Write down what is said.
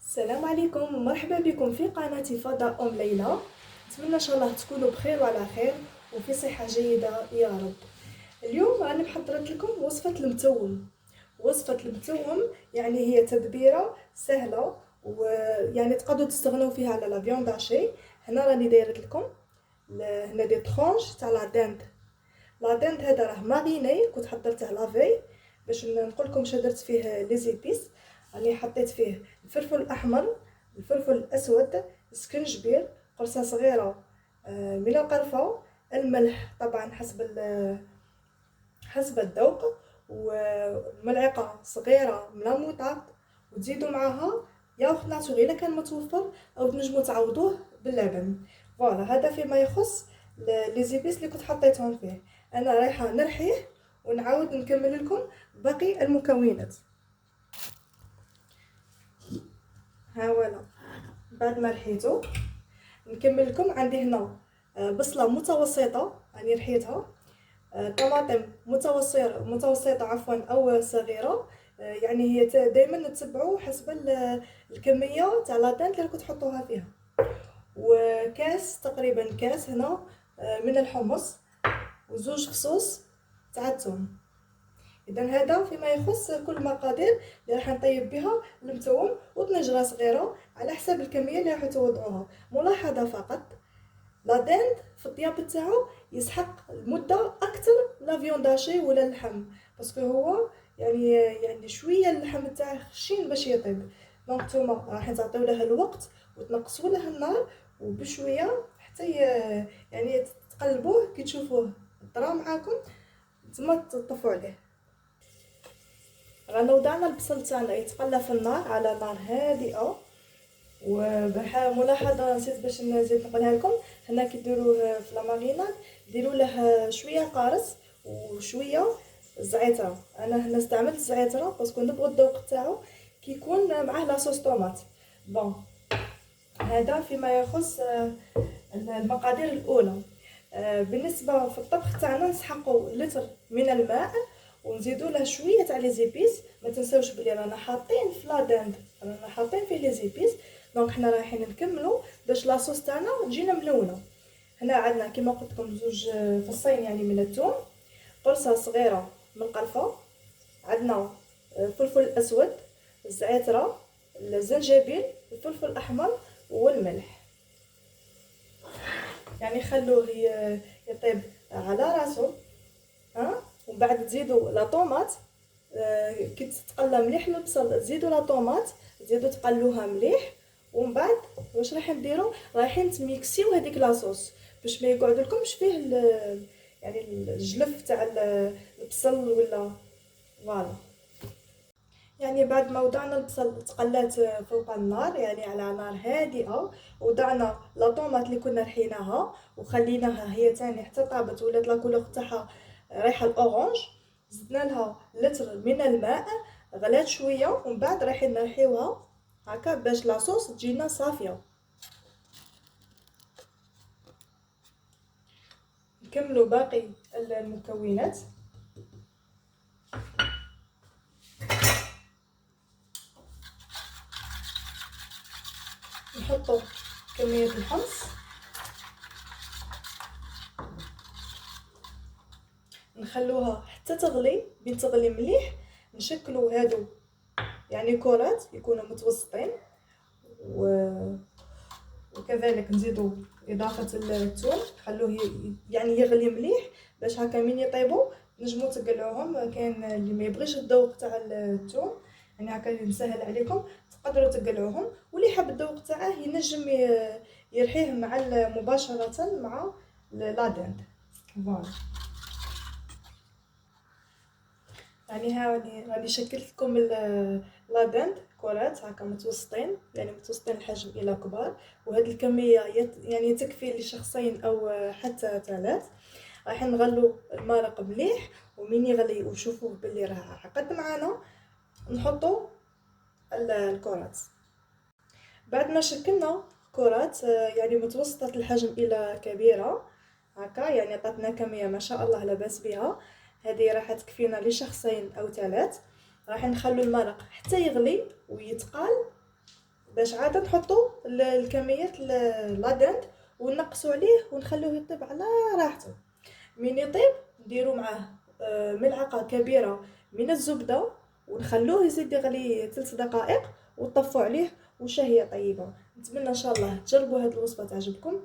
السلام عليكم ومرحبا بكم في قناة فضاء ليلى. نتمنى ان شاء الله تكونوا بخير وعلى خير وفي صحة جيدة يا رب. اليوم انا محضرت لكم وصفة المتوم. وصفة المتوم يعني هي تدبيرة سهلة ويعني تقدروا تستغنوا فيها على لا فيوند هاشي. هنا راني دايرت لكم هنا دي طرونش تاع لا داند. لا داند هذا راه ماريني، كنت حضرته لافي باش نقول لكم واش درت فيه لي زيبيس. راني حطيت فيه الفلفل الاحمر، الفلفل الاسود، السكنجبير، قرصه صغيره من القرفه، الملح طبعا حسب الذوق، وملعقه صغيره من الموطارد، وتزيدوا معاها ياغورت ناتوري الا كان متوفر، او تنجموا تعوضوه باللبن. فوالا هذا فيما يخص لي زيبيس اللي كنت حطيتهم فيه. انا رايحه نرحيه ونعاود نكمل لكم باقي المكونات. ها ولا بعد ما رحيته نكمل لكم. عندي هنا بصله متوسطه راني رحيتها، طماطم متوسطه عفوا او صغيره. يعني هي دائما تتبعوا حسب الكميه تاع لادان اللي راكم تحطوها فيها. وكاس تقريبا كاس هنا من الحمص، وزوج فصوص تاع الثوم. اذا هذا فيما يخص كل المقادير اللي راح نطيب بها المتوم، وطنجره صغيره على حسب الكميه اللي راح توضعوها. ملاحظه فقط، لا داند في الطياب تاعو يسحق المده اكثر لا فيونداشي ولا اللحم، باسكو هو يعني شويه اللحم تاعه خشين باش يطيب. دونك نتوما راح تعطيو له الوقت وتنقصوا له النار وبشويه حتى يعني تقلبوه كي تشوفوه طرا معاكم تما تطفوا عليه. رانا وضعنا البصل تاعنا يتقلى في النار على نار هادئه. وملاحظه نسيت باش نزيد نقولها لكم، هنا كي ديروه في لا ماريناد ديروا له شويه قارص وشويه زعتره. انا هنا استعملت الزعتره باسكو نبغوا الذوق تاعو كي يكون معاه لاصوص طوماط. بون هذا فيما يخص المقادير الاولى. بالنسبه في الطبخ تاعنا نسحقوا لتر من الماء ونزيدوا له شويه تاع لي زيبيس. ما تنساوش بلي رانا حاطين في لا داند رانا حاطين فيه لي زيبيس، دونك حنا رايحين نكملوا باش لاصوص تاعنا تجينا ملونه. هنا عندنا كما قلت لكم زوج فصين يعني من الثوم، قرصه صغيره من القرفه، عندنا الفلفل الاسود، الزعتره، الزنجبيل، الفلفل الاحمر والملح. يعني خلوه يطيب على راسو. ومن بعد تزيدوا لا طوماط. كي تتقلى مليح البصل تزيدوا لا طوماط، تزيدوا تقلوها مليح. ومن بعد واش راح نديروا؟ رايحين تميكسيو هذيك لاصوص باش ما يقعد لكمش فيه يعني الجلف تاع البصل ولا فوالا. يعني بعد ما وضعنا البصل تقلات فوق النار يعني على نار هادئه، وضعنا لا طوماط اللي كنا رحيناها وخليناها هي تاني حتى طابت ولات لا كولور تاعها ريحه الاورانج. زدنا لها لتر من الماء، غلات شويه ومن بعد رايحين نرحيوها هكا باش لاصوص تجينا صافيه. نكملوا باقي المكونات. نحطوا كميه الحمص، نخلوها حتى تغلي. بين تغلي مليح نشكلوا هادو يعني كرات يكونوا متوسطين، وكذلك نزيدوا اضافه الثوم خلوه يعني يغلي مليح باش هكا من يطيبوا نجموا تقلعوهم. كاين اللي ما يبغيش الذوق تاع الثوم يعني هكا نسهل عليكم تقدروا تقلعوهم، واللي حاب الذوق تاعه ينجم يرحيه مع مباشره مع لا داند. فوالا يعني راني شكلت لكم لا داند كرات هكا متوسطين، يعني متوسطين الحجم الى كبار، وهذه الكميه يعني تكفي لشخصين او حتى ثلاث. راح نغلو المرق مليح، ومن يغلي وشوفوه باللي راه عقد معانا نحطو الكرات. بعد ما شكلنا كرات يعني متوسطه الحجم الى كبيره هكا، يعني عطاتنا كميه ما شاء الله لاباس بها، هذه راح تكفينا لشخصين او ثلاث. راح نخلو المرق حتى يغلي ويتقال، باش عاد نحطوا الكميات لادند ونقصوا عليه ونخلوه يطيب على راحته. من يطيب نديروا معاه ملعقه كبيره من الزبده ونخلوه يزيد يغلي 3 دقائق وطفوا عليه وشهيه طيبه. نتمنى ان شاء الله تجربوا هذه الوصفه تعجبكم.